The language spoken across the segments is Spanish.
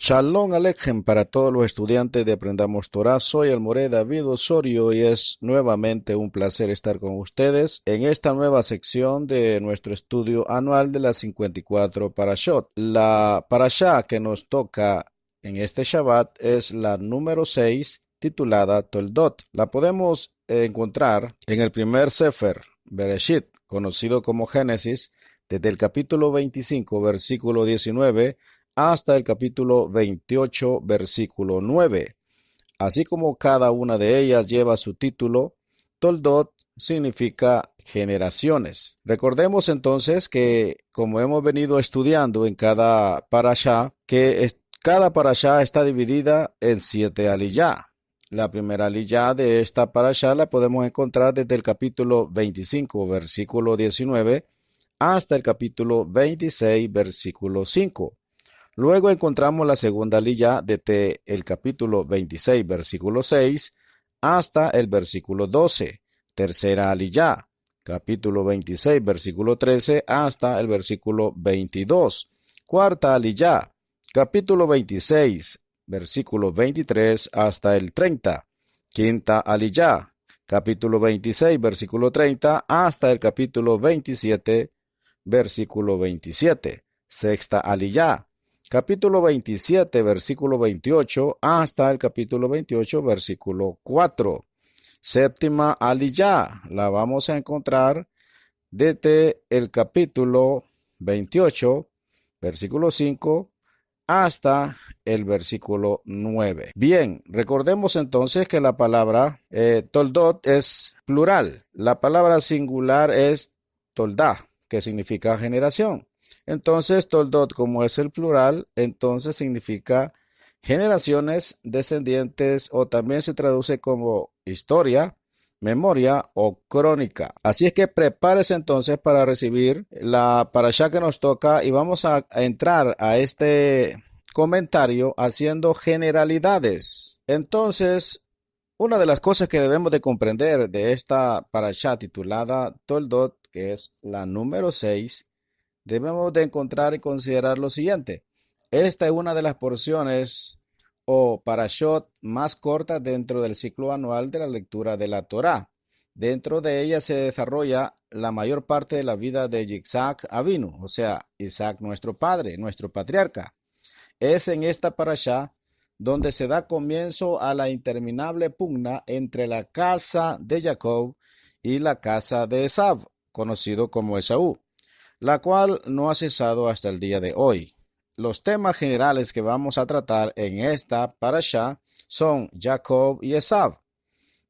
Shalom Alejem para todos los estudiantes de Aprendamos Torah. Soy el Moré David Osorio y es nuevamente un placer estar con ustedes en esta nueva sección de nuestro estudio anual de las 54 Parashot. La Parashá que nos toca en este Shabbat es la número 6, titulada Toldot. La podemos encontrar en el primer Sefer, Bereshit, conocido como Génesis, desde el capítulo 25, versículo 19, hasta el capítulo 28, versículo 9. Así como cada una de ellas lleva su título, Toldot significa generaciones. Recordemos entonces que, como hemos venido estudiando en cada parashá, cada parashá está dividida en 7 aliyá. La primera aliyá de esta parashá la podemos encontrar desde el capítulo 25, versículo 19, hasta el capítulo 26, versículo 5. Luego encontramos la segunda aliyá desde el capítulo 26, versículo 6, hasta el versículo 12. Tercera aliyá, capítulo 26, versículo 13, hasta el versículo 22. Cuarta aliyá, capítulo 26, versículo 23, hasta el 30. Quinta aliyá, capítulo 26, versículo 30, hasta el capítulo 27, versículo 27. Sexta aliyá, capítulo 27, versículo 28, hasta el capítulo 28, versículo 4. Séptima aliyá, la vamos a encontrar desde el capítulo 28, versículo 5, hasta el versículo 9. Bien, recordemos entonces que la palabra Toldot es plural. La palabra singular es Toldá, que significa generación. Entonces, Toldot, como es el plural, entonces significa generaciones, descendientes, o también se traduce como historia, memoria o crónica. Así es que prepárese entonces para recibir la parashá que nos toca y vamos a entrar a este comentario haciendo generalidades. Entonces, una de las cosas que debemos de comprender de esta parashá titulada Toldot, que es la número 6, debemos de encontrar y considerar lo siguiente. Esta es una de las porciones o parashot más cortas dentro del ciclo anual de la lectura de la Torá. Dentro de ella se desarrolla la mayor parte de la vida de Yitzhak Avinu, o sea, Isaac nuestro padre, nuestro patriarca. Es en esta parashá donde se da comienzo a la interminable pugna entre la casa de Jacob y la casa de Esav, conocido como Esaú, la cual no ha cesado hasta el día de hoy. Los temas generales que vamos a tratar en esta parashá son Jacob y Esav.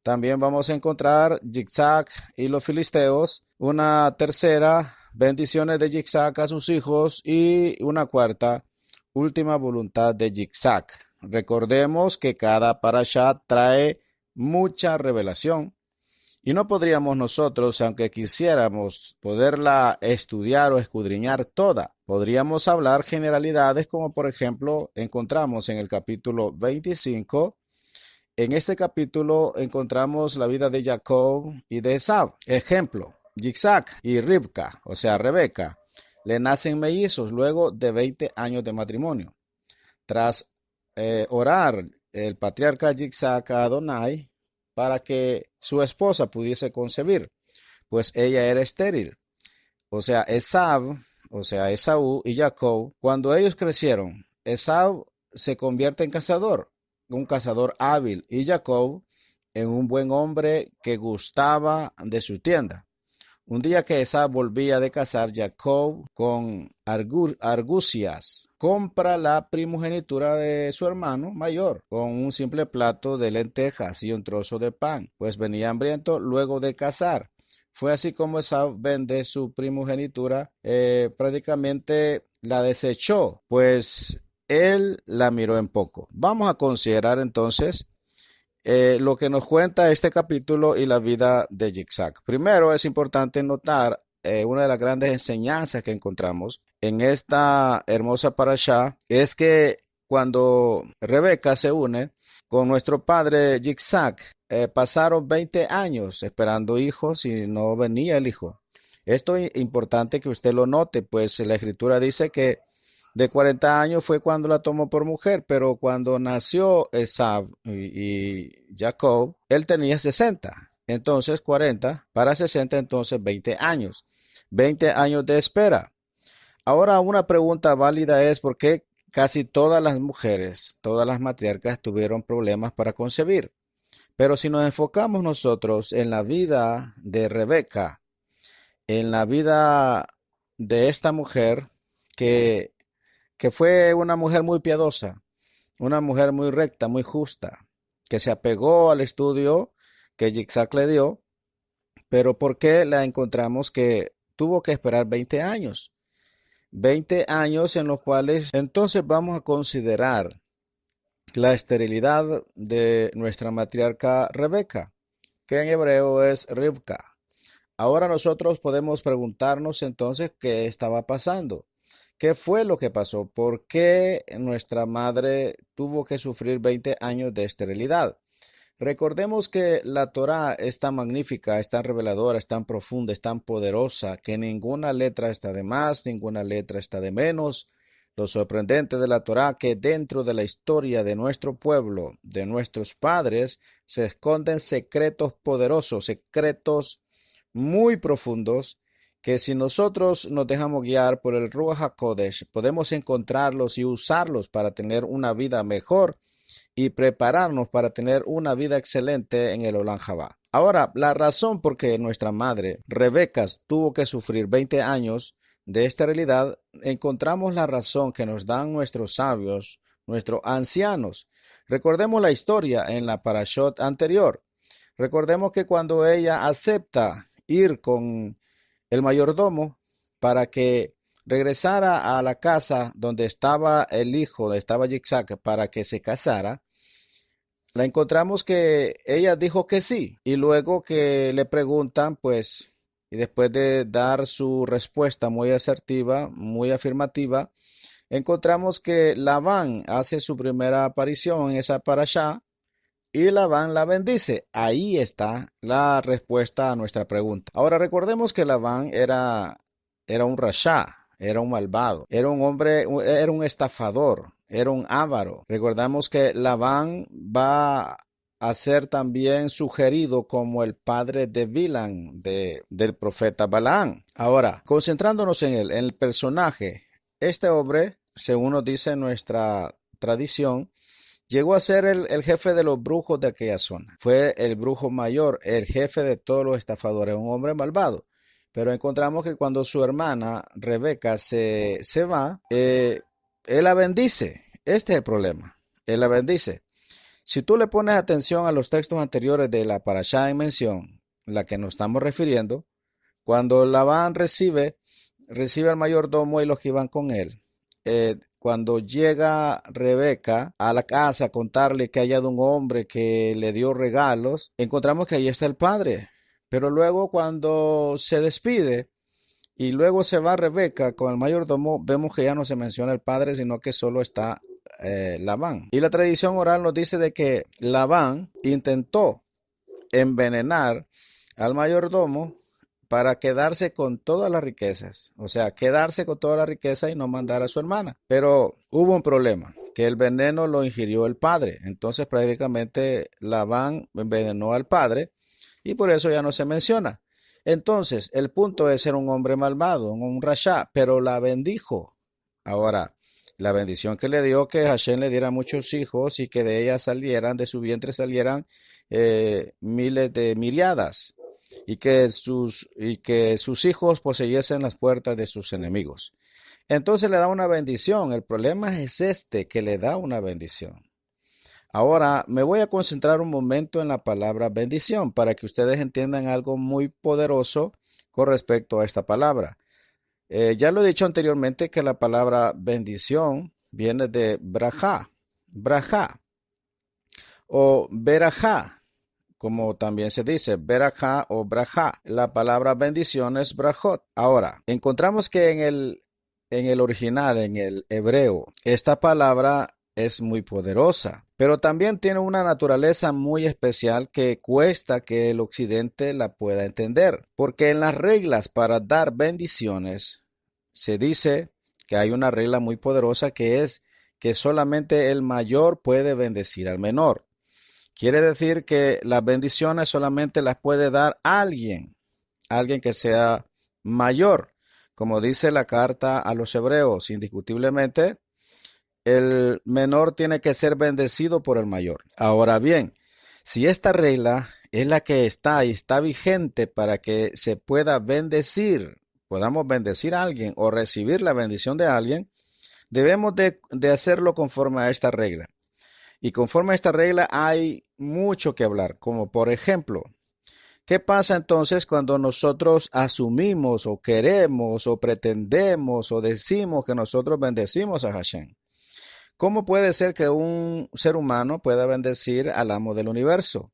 También vamos a encontrar Yitzhak y los filisteos, una tercera, bendiciones de Yitzhak a sus hijos, y una cuarta, última voluntad de Yitzhak. Recordemos que cada parashá trae mucha revelación. Y no podríamos nosotros, aunque quisiéramos poderla estudiar o escudriñar toda, podríamos hablar generalidades como por ejemplo encontramos en el capítulo 25. En este capítulo encontramos la vida de Jacob y de Esaú. Ejemplo, Yitzhak y Ribka, o sea Rebeca, le nacen mellizos luego de 20 años de matrimonio. Tras orar el patriarca Yitzhak a Adonai para que su esposa pudiese concebir, pues ella era estéril. O sea, Esaú y Jacob, cuando ellos crecieron, Esaú se convierte en cazador, un cazador hábil, y Jacob en un buen hombre que gustaba de su tienda. Un día que Esaú volvía de cazar, Jacob con argucias compra la primogenitura de su hermano mayor con un simple plato de lentejas y un trozo de pan, pues venía hambriento luego de cazar. Fue así como Esaú vende su primogenitura, prácticamente la desechó, pues él la miró en poco. Vamos a considerar entonces lo que nos cuenta este capítulo y la vida de Yitzhak. Primero es importante notar una de las grandes enseñanzas que encontramos en esta hermosa parashá, es que cuando Rebeca se une con nuestro padre Yitzhak, pasaron 20 años esperando hijos y no venía el hijo. Esto es importante que usted lo note, pues la escritura dice que De 40 años fue cuando la tomó por mujer, pero cuando nació Esaú y Jacob, él tenía 60. Entonces 40 para 60, entonces 20 años. 20 años de espera. Ahora una pregunta válida es por qué casi todas las mujeres, todas las matriarcas tuvieron problemas para concebir. Pero si nos enfocamos nosotros en la vida de Rebeca, en la vida de esta mujer que, que fue una mujer muy piadosa, una mujer muy recta, muy justa, que se apegó al estudio que Isaac le dio, pero ¿por qué la encontramos que tuvo que esperar 20 años? 20 años en los cuales entonces vamos a considerar la esterilidad de nuestra matriarca Rebeca, que en hebreo es Rivka. Ahora nosotros podemos preguntarnos entonces qué estaba pasando. ¿Qué fue lo que pasó? ¿Por qué nuestra madre tuvo que sufrir 20 años de esterilidad? Recordemos que la Torá es tan magnífica, es tan reveladora, es tan profunda, es tan poderosa, que ninguna letra está de más, ninguna letra está de menos. Lo sorprendente de la Torá que dentro de la historia de nuestro pueblo, de nuestros padres, se esconden secretos poderosos, secretos muy profundos, que si nosotros nos dejamos guiar por el Ruach HaKodesh, podemos encontrarlos y usarlos para tener una vida mejor y prepararnos para tener una vida excelente en el Olam Jabá. Ahora, la razón por que nuestra madre, Rebeca, tuvo que sufrir 20 años de esterilidad, encontramos la razón que nos dan nuestros sabios, nuestros ancianos. Recordemos la historia en la parashot anterior. Recordemos que cuando ella acepta ir con el mayordomo para que regresara a la casa donde estaba el hijo, donde estaba Yitzhak, para que se casara, la encontramos que ella dijo que sí. Y luego que le preguntan, pues, y después de dar su respuesta muy asertiva, muy afirmativa, encontramos que Labán hace su primera aparición en esa parashá y Labán la bendice. Ahí está la respuesta a nuestra pregunta. Ahora recordemos que Labán era un rasha, era un malvado, era un hombre, era un estafador, era un avaro. Recordamos que Labán va a ser también sugerido como el padre de Bilam, del profeta Balaán. Ahora, concentrándonos en el personaje, este hombre, según nos dice nuestra tradición, llegó a ser el jefe de los brujos de aquella zona. Fue el brujo mayor, el jefe de todos los estafadores, un hombre malvado. Pero encontramos que cuando su hermana Rebeca se va, él la bendice. Este es el problema. Él la bendice. Si tú le pones atención a los textos anteriores de la parashá en mención, la que nos estamos refiriendo, cuando Labán recibe al mayordomo y los que iban con él. Cuando llega Rebeca a la casa a contarle que ha hallado un hombre que le dio regalos, encontramos que ahí está el padre. Pero luego cuando se despide y luego se va Rebeca con el mayordomo, vemos que ya no se menciona el padre, sino que solo está Labán. Y la tradición oral nos dice de que Labán intentó envenenar al mayordomo para quedarse con todas las riquezas, o sea, quedarse con toda la riqueza y no mandar a su hermana. Pero hubo un problema, que el veneno lo ingirió el padre, entonces prácticamente Labán envenenó al padre y por eso ya no se menciona. Entonces, el punto es ser un hombre malvado, un rasha, pero la bendijo. Ahora, la bendición que le dio que Hashem le diera muchos hijos y que de ella salieran, de su vientre salieran miles de miriadas y que sus hijos poseyesen las puertas de sus enemigos. Entonces le da una bendición. El problema es este, que le da una bendición. Ahora me voy a concentrar un momento en la palabra bendición para que ustedes entiendan algo muy poderoso con respecto a esta palabra. Ya lo he dicho anteriormente que la palabra bendición viene de braja o berajá, como también se dice, berajá o braja. La palabra bendición es brajot. Ahora, encontramos que en el original, en el hebreo, esta palabra es muy poderosa, pero también tiene una naturaleza muy especial que cuesta que el occidente la pueda entender, porque en las reglas para dar bendiciones se dice que hay una regla muy poderosa que es que solamente el mayor puede bendecir al menor. Quiere decir que las bendiciones solamente las puede dar alguien que sea mayor. Como dice la carta a los hebreos, indiscutiblemente, el menor tiene que ser bendecido por el mayor. Ahora bien, si esta regla es la que está y está vigente para que se pueda bendecir, podamos bendecir a alguien o recibir la bendición de alguien, debemos de hacerlo conforme a esta regla. Y conforme a esta regla hay mucho que hablar, como por ejemplo, ¿qué pasa entonces cuando nosotros asumimos o queremos o pretendemos o decimos que nosotros bendecimos a Hashem? ¿Cómo puede ser que un ser humano pueda bendecir al amo del universo?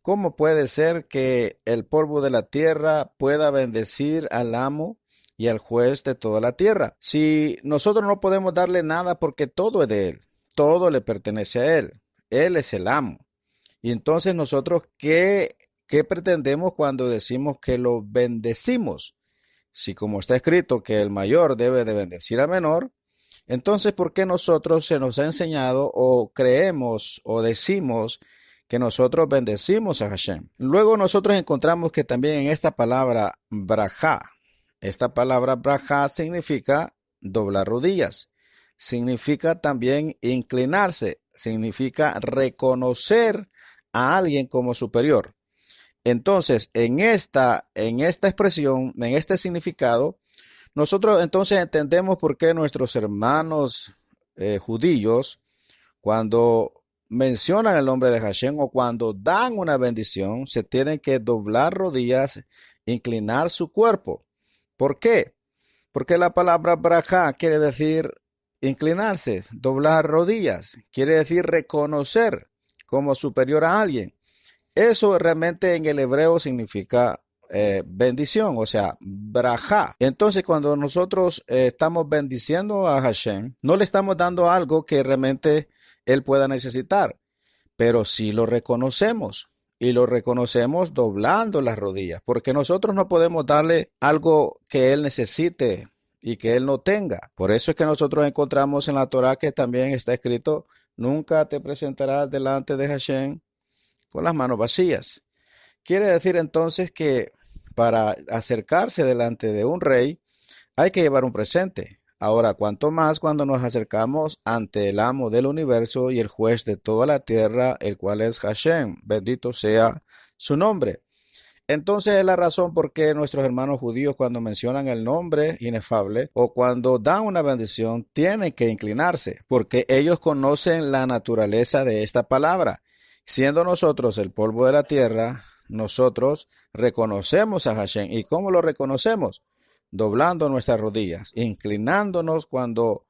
¿Cómo puede ser que el polvo de la tierra pueda bendecir al amo y al juez de toda la tierra? Si nosotros no podemos darle nada porque todo es de él, todo le pertenece a él es el amo. Y entonces nosotros, ¿qué pretendemos cuando decimos que lo bendecimos? Si como está escrito que el mayor debe de bendecir al menor, entonces, ¿por qué nosotros se nos ha enseñado o creemos o decimos que nosotros bendecimos a Hashem? Luego nosotros encontramos que también en esta palabra braja significa doblar rodillas, significa también inclinarse, significa reconocer a alguien como superior. Entonces, en esta expresión, en este significado, nosotros entonces entendemos por qué nuestros hermanos judíos, cuando mencionan el nombre de Hashem o cuando dan una bendición, se tienen que doblar rodillas, inclinar su cuerpo. ¿Por qué? Porque la palabra braja quiere decir inclinarse, doblar rodillas, quiere decir reconocer como superior a alguien. Eso realmente en el hebreo significa bendición, o sea, braja. Entonces, cuando nosotros estamos bendiciendo a Hashem, no le estamos dando algo que realmente él pueda necesitar, pero sí lo reconocemos. Y lo reconocemos doblando las rodillas, porque nosotros no podemos darle algo que él necesite y que él no tenga. Por eso es que nosotros encontramos en la Torá que también está escrito, nunca te presentarás delante de Hashem con las manos vacías. Quiere decir entonces que para acercarse delante de un rey hay que llevar un presente. Ahora, cuanto más cuando nos acercamos ante el amo del universo y el juez de toda la tierra, el cual es Hashem, bendito sea su nombre. Entonces es la razón por qué nuestros hermanos judíos cuando mencionan el nombre inefable o cuando dan una bendición tienen que inclinarse, porque ellos conocen la naturaleza de esta palabra. Siendo nosotros el polvo de la tierra, nosotros reconocemos a Hashem. ¿Y cómo lo reconocemos? Doblando nuestras rodillas, inclinándonos cuando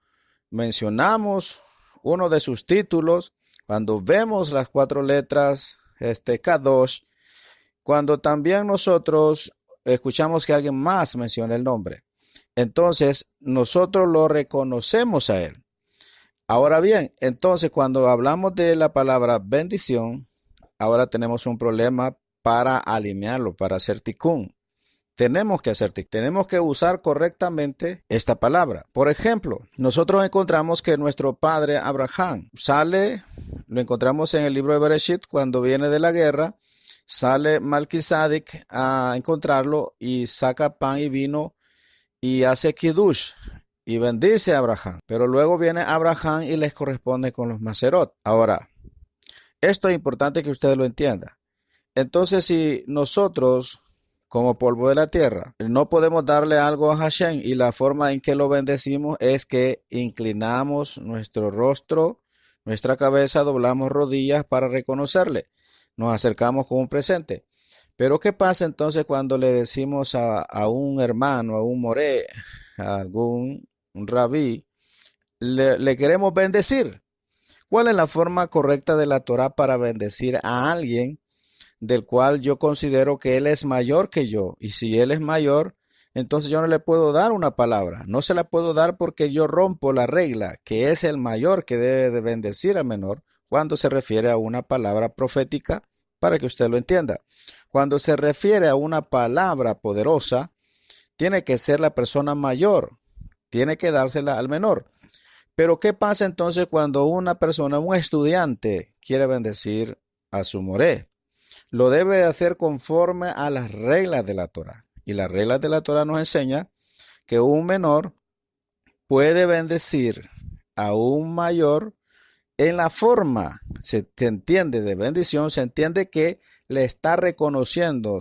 mencionamos uno de sus títulos, cuando vemos las 4 letras, Kadosh, cuando también nosotros escuchamos que alguien más menciona el nombre. Entonces, nosotros lo reconocemos a él. Ahora bien, entonces cuando hablamos de la palabra bendición, ahora tenemos un problema para alinearlo, para hacer tikkun. Tenemos que usar correctamente esta palabra. Por ejemplo, nosotros encontramos que nuestro padre Abraham lo encontramos en el libro de Bereshit cuando viene de la guerra, sale Melquisedec a encontrarlo y saca pan y vino y hace kiddush y bendice a Abraham. Pero luego viene Abraham y les corresponde con los macerot. Ahora, esto es importante que ustedes lo entiendan. Entonces, si nosotros, como polvo de la tierra, no podemos darle algo a Hashem y la forma en que lo bendecimos es que inclinamos nuestro rostro, nuestra cabeza, doblamos rodillas para reconocerle. Nos acercamos con un presente. Pero ¿qué pasa entonces cuando le decimos a un hermano, a un moré, a algún rabí, le queremos bendecir? ¿Cuál es la forma correcta de la Torá para bendecir a alguien del cual yo considero que él es mayor que yo? Y si él es mayor, entonces yo no le puedo dar una palabra. No se la puedo dar porque yo rompo la regla, que es el mayor que debe de bendecir al menor, cuando se refiere a una palabra profética, para que usted lo entienda. Cuando se refiere a una palabra poderosa, tiene que ser la persona mayor. tiene que dársela al menor. Pero ¿qué pasa entonces cuando una persona, un estudiante, quiere bendecir a su moré? Lo debe hacer conforme a las reglas de la Torá. Y las reglas de la Torá nos enseña que un menor puede bendecir a un mayor en la forma, se entiende de bendición, se entiende que le está reconociendo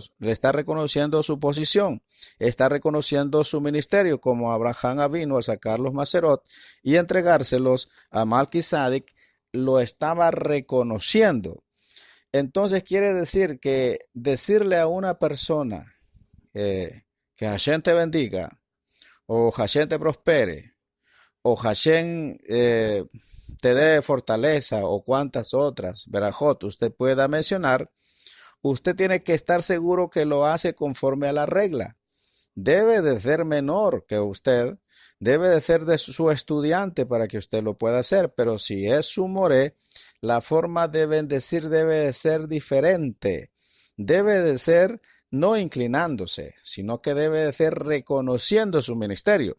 su posición, está reconociendo su ministerio, como Abraham vino al sacar los macerot y entregárselos a Malquisedec, lo estaba reconociendo. Entonces quiere decir que decirle a una persona que Hashem te bendiga, o Hashem te prospere, o Hashem te dé fortaleza, o cuantas otras, Berajot, usted pueda mencionar, usted tiene que estar seguro que lo hace conforme a la regla. Debe de ser menor que usted, debe de ser de su estudiante para que usted lo pueda hacer, pero si es su moré, la forma de bendecir debe de ser diferente. Debe de ser no inclinándose, sino que debe de ser reconociendo su ministerio.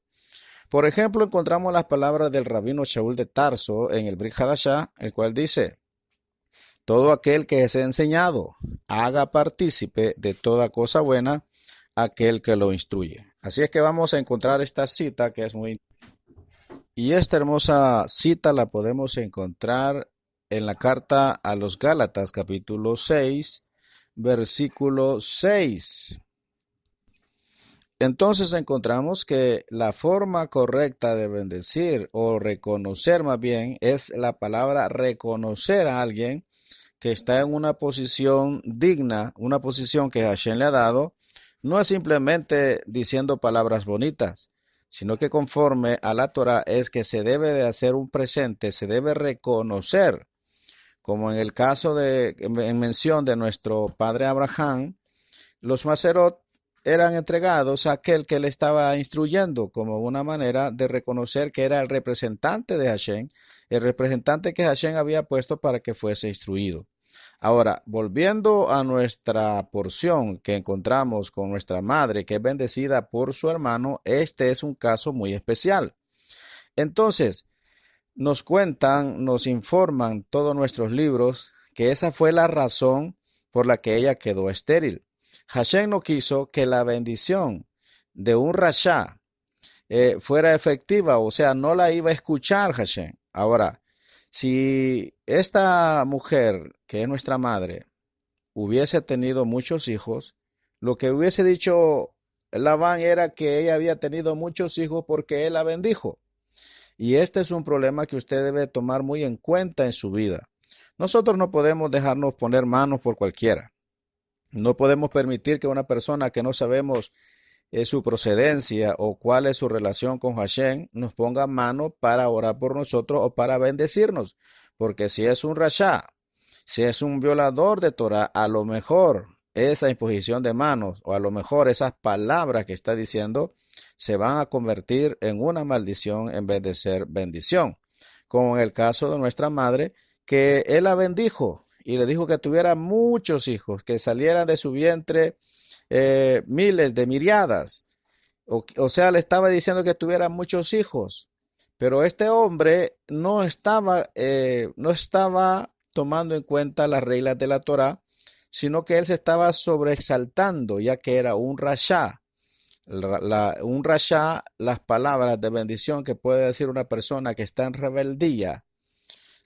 Por ejemplo, encontramos las palabras del rabino Shaul de Tarso en el Brit Hadashah, el cual dice: todo aquel que es enseñado, haga partícipe de toda cosa buena aquel que lo instruye. Así es que vamos a encontrar esta cita que es muy... Y esta hermosa cita la podemos encontrar en la carta a los Gálatas, capítulo 6, versículo 6. Entonces encontramos que la forma correcta de bendecir o reconocer más bien es la palabra reconocer a alguien que está en una posición digna, una posición que Hashem le ha dado. No es simplemente diciendo palabras bonitas, sino que conforme a la Torah es que se debe de hacer un presente, se debe reconocer, como en el caso en mención de nuestro padre Abraham, los macerot eran entregados a aquel que le estaba instruyendo como una manera de reconocer que era el representante de Hashem, el representante que Hashem había puesto para que fuese instruido. Ahora, volviendo a nuestra porción que encontramos con nuestra madre, que es bendecida por su hermano, este es un caso muy especial. Entonces, nos cuentan, nos informan todos nuestros libros que esa fue la razón por la que ella quedó estéril. Hashem no quiso que la bendición de un rasha fuera efectiva, o sea, no la iba a escuchar Hashem. Ahora, si esta mujer, que es nuestra madre, hubiese tenido muchos hijos, lo que hubiese dicho Labán era que ella había tenido muchos hijos porque él la bendijo. Y este es un problema que usted debe tomar muy en cuenta en su vida. Nosotros no podemos dejarnos poner manos por cualquiera. No podemos permitir que una persona que no sabemos su procedencia o cuál es su relación con Hashem nos ponga mano para orar por nosotros o para bendecirnos. Porque si es un rasha, si es un violador de Torah, a lo mejor esa imposición de manos o a lo mejor esas palabras que está diciendo se van a convertir en una maldición en vez de ser bendición. Como en el caso de nuestra madre, que él la bendijo y le dijo que tuviera muchos hijos, que salieran de su vientre miles de miriadas. O sea, le estaba diciendo que tuviera muchos hijos. Pero este hombre no estaba tomando en cuenta las reglas de la Torá, sino que él se estaba sobreexaltando, ya que era un rasha. Un rasha, las palabras de bendición que puede decir una persona que está en rebeldía,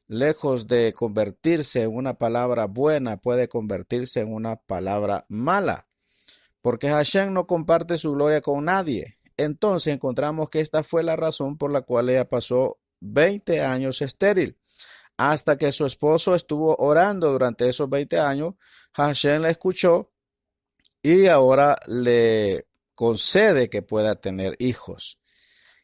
lejos de convertirse en una palabra buena, puede convertirse en una palabra mala, porque Hashem no comparte su gloria con nadie. Entonces encontramos que esta fue la razón por la cual ella pasó 20 años estéril, hasta que su esposo estuvo orando durante esos 20 años. Hashem la escuchó y ahora le concede que pueda tener hijos.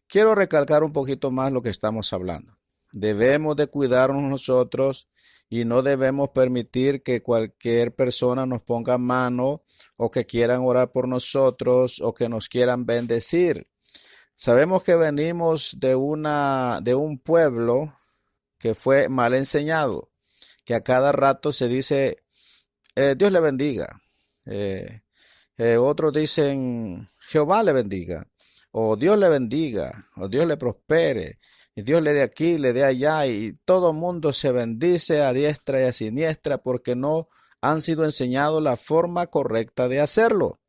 Quiero recalcar un poquito más lo que estamos hablando. Debemos de cuidarnos nosotros y no debemos permitir que cualquier persona nos ponga mano o que quieran orar por nosotros o que nos quieran bendecir. Sabemos que venimos de un pueblo que fue mal enseñado, que a cada rato se dice, Dios le bendiga. Otros dicen, Jehová le bendiga. o Dios le bendiga, o Dios le prospere, y Dios le dé aquí, le dé allá, y todo el mundo se bendice a diestra y a siniestra porque no han sido enseñados la forma correcta de hacerlo.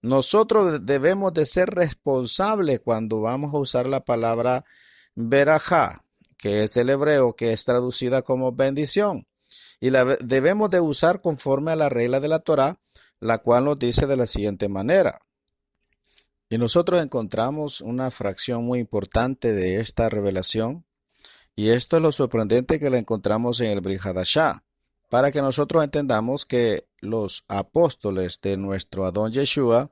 Nosotros debemos de ser responsables cuando vamos a usar la palabra verajá, que es del hebreo, que es traducida como bendición. Y la debemos de usar conforme a la regla de la Torá, la cual nos dice de la siguiente manera. Y nosotros encontramos una fracción muy importante de esta revelación, y esto es lo sorprendente que la encontramos en el Brit Hadashah, para que nosotros entendamos que los apóstoles de nuestro Adón Yeshua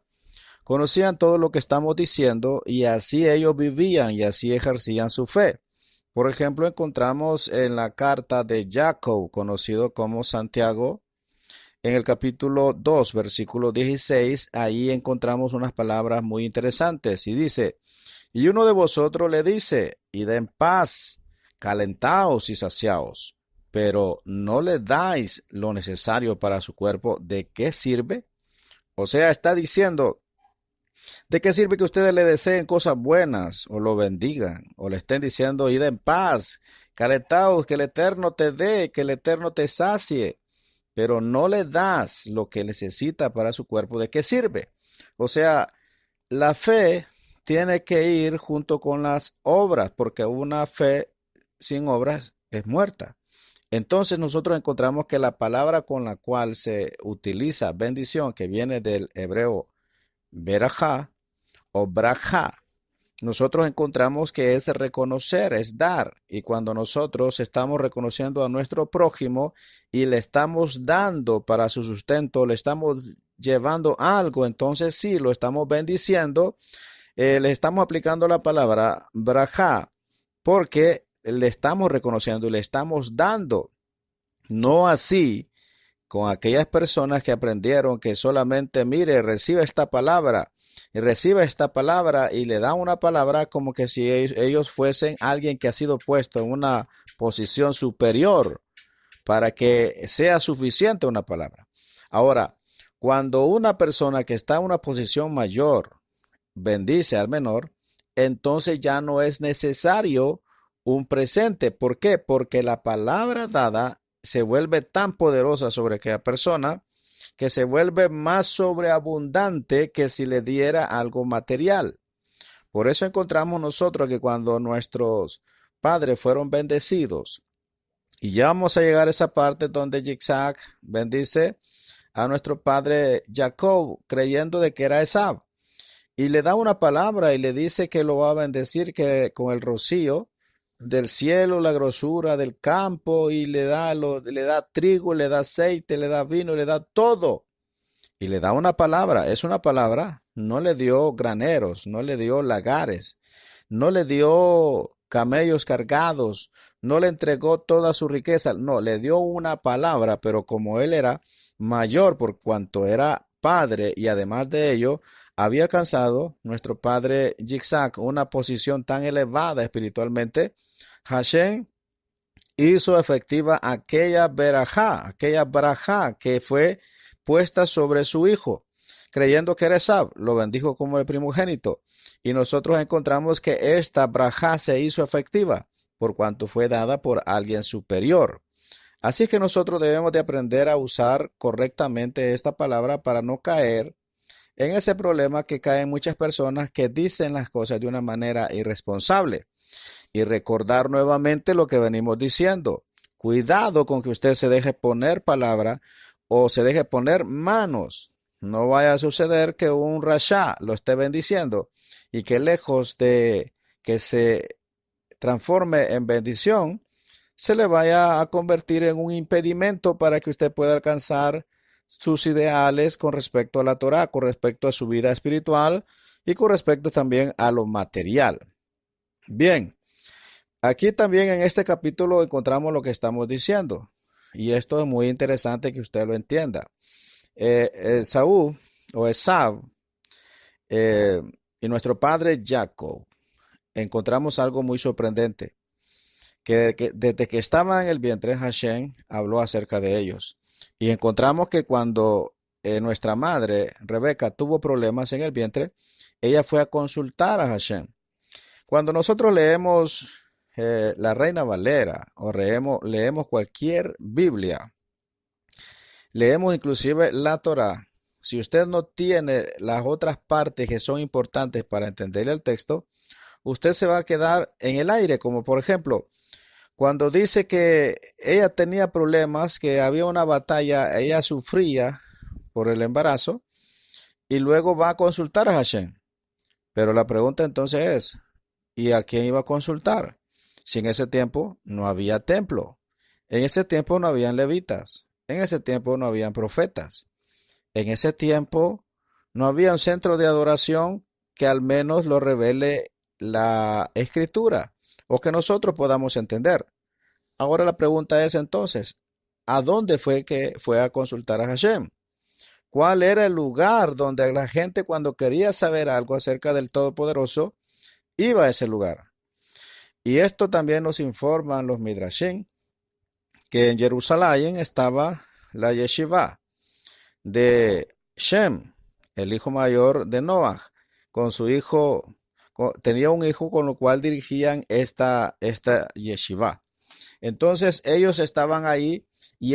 conocían todo lo que estamos diciendo y así ellos vivían y así ejercían su fe. Por ejemplo, encontramos en la carta de Jacob, conocido como Santiago, en el capítulo 2, versículo 16, ahí encontramos unas palabras muy interesantes y dice, y uno de vosotros le dice, id en paz, calentaos y saciaos, pero no le dais lo necesario para su cuerpo, ¿de qué sirve? O sea, está diciendo, ¿de qué sirve que ustedes le deseen cosas buenas o lo bendigan o le estén diciendo, id en paz, calentaos, que el Eterno te dé, que el Eterno te sacie, pero no le das lo que necesita para su cuerpo? ¿De qué sirve? O sea, la fe tiene que ir junto con las obras, porque una fe sin obras es muerta. Entonces nosotros encontramos que la palabra con la cual se utiliza bendición, que viene del hebreo berajá o brajá, nosotros encontramos que es reconocer, es dar. Y cuando nosotros estamos reconociendo a nuestro prójimo y le estamos dando para su sustento, le estamos llevando algo, entonces sí, lo estamos bendiciendo, le estamos aplicando la palabra brajá, porque le estamos reconociendo y le estamos dando. No así con aquellas personas que aprendieron que solamente, mire, recibe esta palabra y recibe esta palabra y le da una palabra como que si ellos fuesen alguien que ha sido puesto en una posición superior para que sea suficiente una palabra. Ahora, cuando una persona que está en una posición mayor bendice al menor, entonces ya no es necesario un presente. ¿Por qué? Porque la palabra dada se vuelve tan poderosa sobre aquella persona que se vuelve más sobreabundante que si le diera algo material. Por eso encontramos nosotros que cuando nuestros padres fueron bendecidos, y ya vamos a llegar a esa parte donde Yitzhak bendice a nuestro padre Jacob, creyendo de que era Esaú, y le da una palabra y le dice que lo va a bendecir que con el rocío del cielo, la grosura del campo, y le da trigo, le da aceite, le da vino, le da todo. Y le da una palabra, es una palabra, no le dio graneros, no le dio lagares, no le dio camellos cargados, no le entregó toda su riqueza, no, le dio una palabra, pero como él era mayor por cuanto era padre y además de ello, había alcanzado nuestro padre Yitzhak una posición tan elevada espiritualmente, Hashem hizo efectiva aquella barajá que fue puesta sobre su hijo, creyendo que era Esaú, lo bendijo como el primogénito. Y nosotros encontramos que esta barajá se hizo efectiva por cuanto fue dada por alguien superior. Así que nosotros debemos de aprender a usar correctamente esta palabra para no caer en ese problema que caen muchas personas que dicen las cosas de una manera irresponsable. Y recordar nuevamente lo que venimos diciendo. Cuidado con que usted se deje poner palabra o se deje poner manos. No vaya a suceder que un rasha lo esté bendiciendo y que lejos de que se transforme en bendición, se le vaya a convertir en un impedimento para que usted pueda alcanzar sus ideales con respecto a la Torá, con respecto a su vida espiritual y con respecto también a lo material. Bien, aquí también en este capítulo encontramos lo que estamos diciendo y esto es muy interesante que usted lo entienda. Saúl o Esaú y nuestro padre Jacob encontramos algo muy sorprendente, que desde que estaba en el vientre Hashem habló acerca de ellos y encontramos que cuando nuestra madre Rebeca tuvo problemas en el vientre, ella fue a consultar a Hashem. Cuando nosotros leemos la Reina Valera o leemos cualquier Biblia, leemos inclusive la Torá. Si usted no tiene las otras partes que son importantes para entender el texto, usted se va a quedar en el aire, como por ejemplo, cuando dice que ella tenía problemas, que había una batalla, ella sufría por el embarazo y luego va a consultar a Hashem. Pero la pregunta entonces es, ¿y a quién iba a consultar? Si en ese tiempo no había templo, en ese tiempo no habían levitas, en ese tiempo no habían profetas, en ese tiempo no había un centro de adoración que al menos lo revele la escritura o que nosotros podamos entender. Ahora la pregunta es entonces, ¿a dónde fue que fue a consultar a Hashem? ¿Cuál era el lugar donde la gente cuando quería saber algo acerca del Todopoderoso iba a ese lugar? Y esto también nos informan los Midrashim, que en Jerusalén estaba la yeshiva de Shem, el hijo mayor de Noah, con su hijo, tenía un hijo con lo cual dirigían esta yeshiva. Entonces ellos estaban ahí y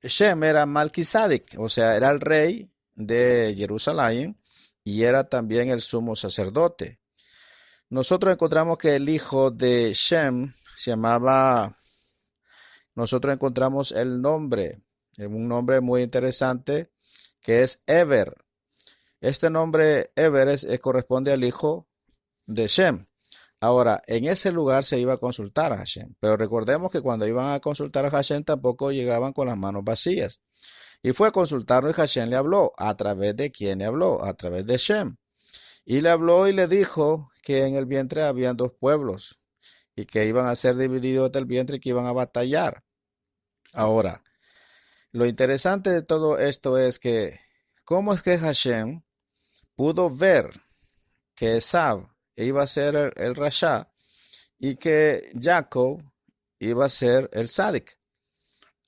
Shem era Malquisadik, o sea, era el rey de Jerusalén y era también el sumo sacerdote. Nosotros encontramos que el hijo de Shem se llamaba, nosotros encontramos el nombre, un nombre muy interesante que es Eber. Este nombre Eber corresponde al hijo de Shem. Ahora, en ese lugar se iba a consultar a Hashem, pero recordemos que cuando iban a consultar a Hashem tampoco llegaban con las manos vacías. Y fue a consultarlo y Hashem le habló. ¿A través de quién le habló? A través de Shem. Y le habló y le dijo que en el vientre habían dos pueblos y que iban a ser divididos del vientre y que iban a batallar. Ahora, lo interesante de todo esto es que, ¿cómo es que Hashem pudo ver que Esab iba a ser el Rasha y que Jacob iba a ser el Sadik?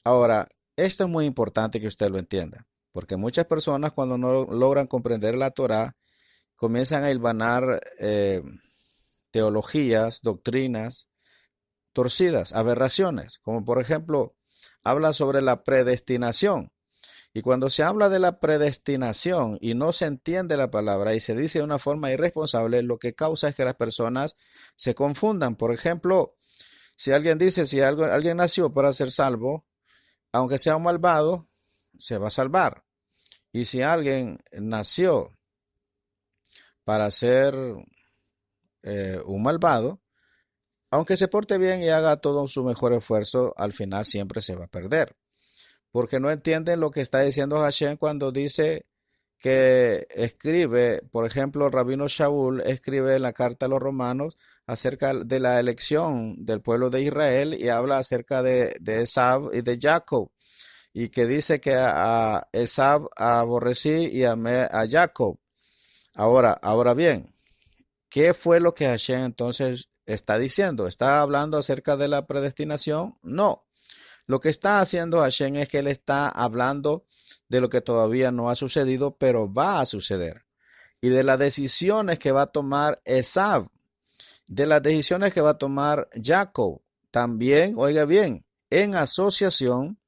Ahora, esto es muy importante que usted lo entienda, porque muchas personas cuando no logran comprender la Torah comienzan a hilvanar teologías, doctrinas torcidas, aberraciones, como por ejemplo, habla sobre la predestinación. Y cuando se habla de la predestinación y no se entiende la palabra y se dice de una forma irresponsable, lo que causa es que las personas se confundan. Por ejemplo, si alguien dice, si alguien nació para ser salvo, aunque sea un malvado, se va a salvar. Y si alguien nació para ser un malvado, aunque se porte bien y haga todo su mejor esfuerzo, al final siempre se va a perder. Porque no entienden lo que está diciendo Hashem cuando dice que escribe, por ejemplo, el rabino Shaul escribe en la carta a los romanos acerca de la elección del pueblo de Israel y habla acerca de Esab y de Jacob, y que dice que a Esab aborrecí y amé a Jacob. Ahora bien, ¿qué fue lo que Hashem entonces está diciendo? ¿Está hablando acerca de la predestinación? No. Lo que está haciendo Hashem es que él está hablando de lo que todavía no ha sucedido, pero va a suceder. Y de las decisiones que va a tomar Esab, de las decisiones que va a tomar Jacob. También, oiga bien, en asociación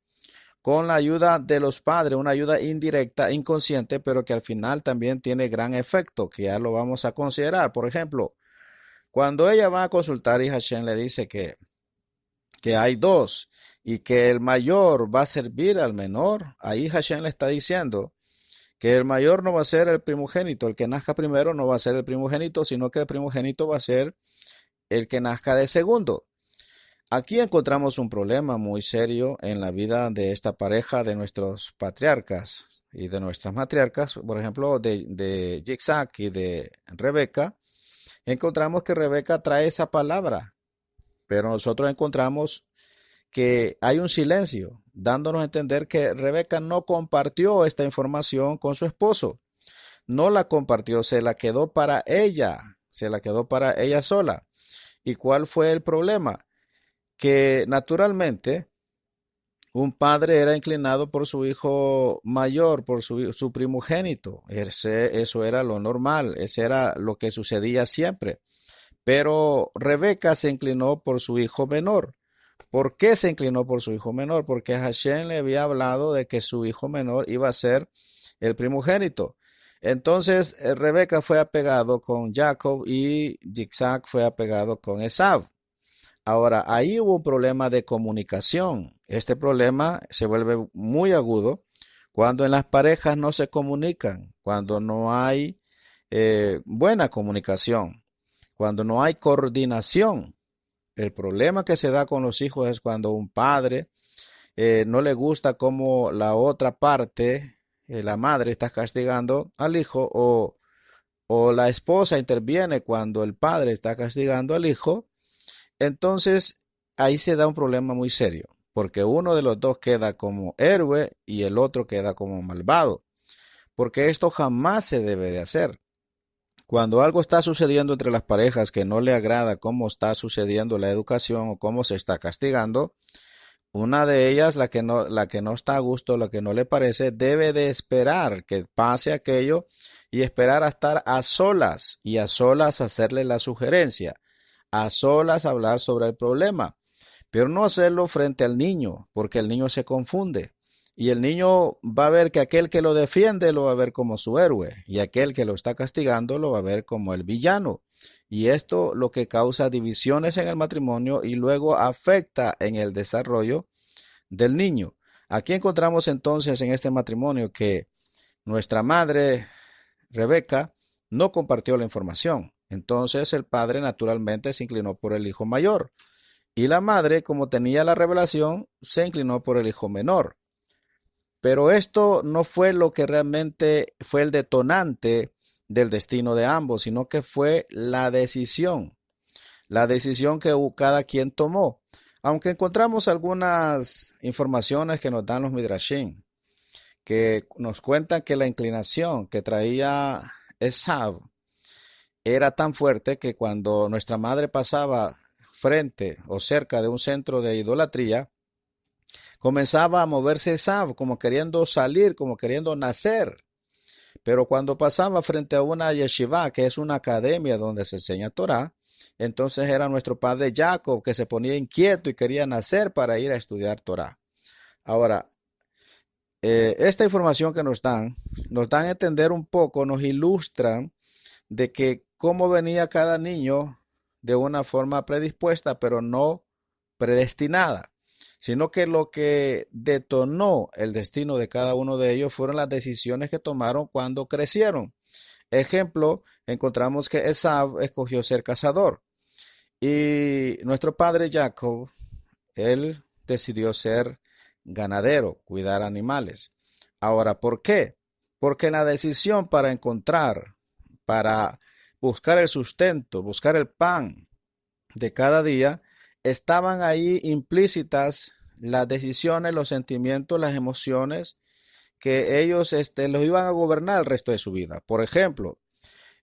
con la ayuda de los padres, una ayuda indirecta, inconsciente, pero que al final también tiene gran efecto, que ya lo vamos a considerar. Por ejemplo, cuando ella va a consultar y Hashem le dice que hay dos y que el mayor va a servir al menor, ahí Hashem le está diciendo que el mayor no va a ser el primogénito, el que nazca primero no va a ser el primogénito, sino que el primogénito va a ser el que nazca de segundo. Aquí encontramos un problema muy serio en la vida de esta pareja de nuestros patriarcas y de nuestras matriarcas, por ejemplo, de Yitzhak y de Rebeca. Encontramos que Rebeca trae esa palabra, pero nosotros encontramos que hay un silencio, dándonos a entender que Rebeca no compartió esta información con su esposo. No la compartió, se la quedó para ella, se la quedó para ella sola. ¿Y cuál fue el problema? Que naturalmente, Un padre era inclinado por su hijo mayor, por su primogénito. Eso era lo normal, eso era lo que sucedía siempre. Pero Rebeca se inclinó por su hijo menor. ¿Por qué se inclinó por su hijo menor? Porque Hashem le había hablado de que su hijo menor iba a ser el primogénito. Entonces Rebeca fue apegado con Jacob y Isaac fue apegado con Esaú. Ahora, ahí hubo un problema de comunicación. Este problema se vuelve muy agudo cuando en las parejas no se comunican, cuando no hay buena comunicación, cuando no hay coordinación. El problema que se da con los hijos es cuando un padre no le gusta cómo la otra parte, la madre, está castigando al hijo o la esposa interviene cuando el padre está castigando al hijo. Entonces, ahí se da un problema muy serio, porque uno de los dos queda como héroe y el otro queda como malvado, porque esto jamás se debe de hacer. Cuando algo está sucediendo entre las parejas que no le agrada cómo está sucediendo la educación o cómo se está castigando, una de ellas, la que no está a gusto, la que no le parece, debe de esperar que pase aquello y esperar a estar a solas y a solas hacerle la sugerencia, a solas hablar sobre el problema, pero no hacerlo frente al niño, porque el niño se confunde. Y el niño va a ver que aquel que lo defiende lo va a ver como su héroe y aquel que lo está castigando lo va a ver como el villano. Y esto lo que causa divisiones en el matrimonio y luego afecta en el desarrollo del niño. Aquí encontramos entonces en este matrimonio que nuestra madre Rebeca no compartió la información. Entonces el padre naturalmente se inclinó por el hijo mayor y la madre, como tenía la revelación, se inclinó por el hijo menor. Pero esto no fue lo que realmente fue el detonante del destino de ambos, sino que fue la decisión que cada quien tomó. Aunque encontramos algunas informaciones que nos dan los Midrashim, que nos cuentan que la inclinación que traía Esaú era tan fuerte que cuando nuestra madre pasaba frente o cerca de un centro de idolatría, comenzaba a moverse Esaú como queriendo salir, como queriendo nacer. Pero cuando pasaba frente a una yeshiva, que es una academia donde se enseña Torah, entonces era nuestro padre Jacob que se ponía inquieto y quería nacer para ir a estudiar Torah. Ahora, esta información que nos dan a entender un poco, nos ilustran de que cómo venía cada niño de una forma predispuesta, pero no predestinada, sino que lo que detonó el destino de cada uno de ellos fueron las decisiones que tomaron cuando crecieron. Ejemplo, encontramos que Esaú escogió ser cazador y nuestro padre Jacob, él decidió ser ganadero, cuidar animales. Ahora, ¿por qué? Porque la decisión para buscar el sustento, buscar el pan de cada día, estaban ahí implícitas las decisiones, los sentimientos, las emociones que ellos los iban a gobernar el resto de su vida. Por ejemplo,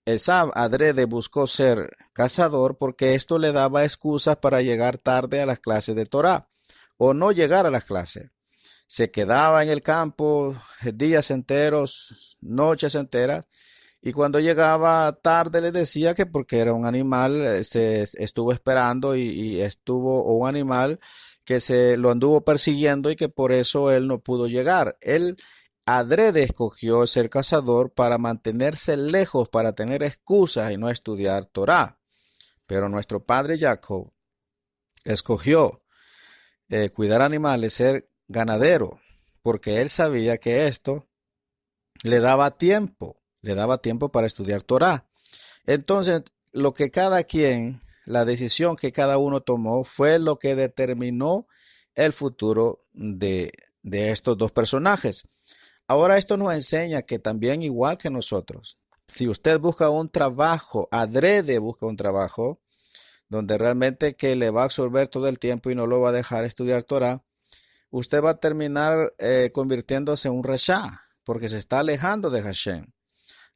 Esab adrede buscó ser cazador porque esto le daba excusas para llegar tarde a las clases de Torah o no llegar a las clases. Se quedaba en el campo días enteros, noches enteras, y cuando llegaba tarde le decía que porque era un animal, se estuvo esperando y estuvo, o un animal que se lo anduvo persiguiendo y que por eso él no pudo llegar. Él adrede escogió ser cazador para mantenerse lejos, para tener excusas y no estudiar Torah. Pero nuestro padre Jacob escogió cuidar animales, ser ganadero, porque él sabía que esto le daba tiempo para estudiar Torah. Entonces, lo que cada quien, la decisión que cada uno tomó fue lo que determinó el futuro de estos dos personajes. Ahora esto nos enseña que también igual que nosotros, si usted busca un trabajo, adrede busca un trabajo donde realmente que le va a absorber todo el tiempo y no lo va a dejar estudiar Torah, usted va a terminar convirtiéndose en un rasha, porque se está alejando de Hashem.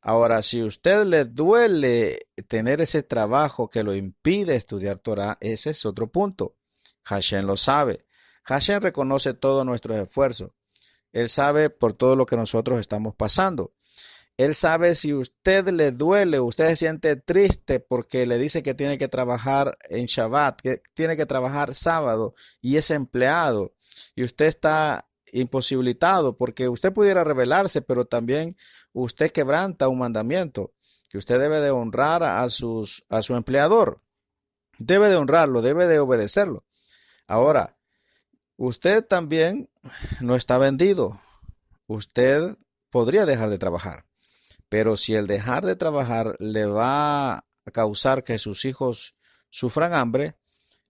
Ahora, si a usted le duele tener ese trabajo que lo impide estudiar Torah, ese es otro punto. Hashem lo sabe. Hashem reconoce todos nuestros esfuerzos. Él sabe por todo lo que nosotros estamos pasando. Él sabe si usted le duele, usted se siente triste porque le dice que tiene que trabajar en Shabbat, que tiene que trabajar sábado y es empleado y usted está imposibilitado porque usted pudiera rebelarse, pero también usted quebranta un mandamiento que usted debe de honrar a su empleador. Debe de honrarlo, debe de obedecerlo. Ahora, usted también no está vendido. Usted podría dejar de trabajar. Pero si el dejar de trabajar le va a causar que sus hijos sufran hambre,